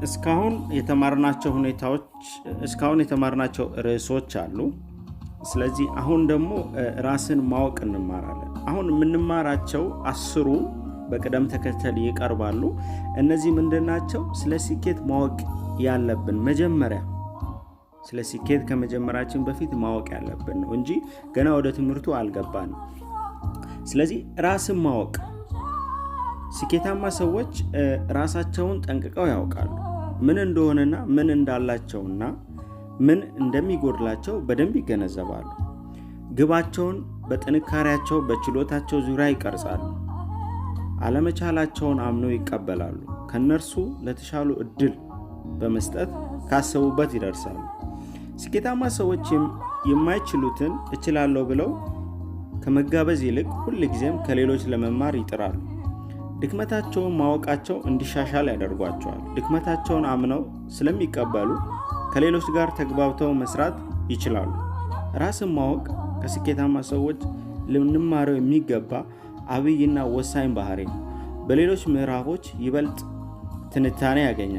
እስካሁን የተማርናቸው ርዕሶች አሉ። ስለዚህ አሁን ደግሞ ራስን ማወቅ እንማራለን። አሁን የምንማራቸው 10ሩ በቅደም ተከተል ይቀርባሉ። እነዚህ ምንድናቸው? ስለ ስኬት ማወቅ ያለብን መጀመሪያ ስለ ስኬት ከመጀመራችን በፊት ማወቅ ያለብን ነው እንጂ ገና ወደ ትምህርቱ አልገባንም። ስለዚህ ራስን ማወቅ፣ ስኬታማ ሰዎች ራሳቸውን ጠንቅቀው ያውቃሉ። ምን እንደሆነና ምን እንዳላቸውና ምን እንደሚጎድላቸው በደንብ ይገነዘባሉ። ግባቸውን በጥንካሬያቸው በችሎታቸው ዙሪያ ይቀርጻሉ። አለመቻላቸውን አምነው ይቀበላሉ። ከነርሱ ለተሻሉ እድል በመስጠት ካሰቡበት ይደርሳሉ። ስኬታማ ሰዎች የማይችሉትን እችላለሁ ብለው ከመጋበዝ ይልቅ ሁልጊዜም ከሌሎች ለመማር ይጥራሉ። ድክመታቸውን ማወቃቸው እንዲሻሻል ያደርጓቸዋል። ድክመታቸውን አምነው ስለሚቀበሉ ከሌሎች ጋር ተግባብተው መስራት ይችላሉ። ራስን ማወቅ ከስኬታማ ሰዎች ልንማረው የሚገባ አብይና ወሳኝ ባህሪ ነው። በሌሎች ምዕራፎች ይበልጥ ትንታኔ ያገኛል።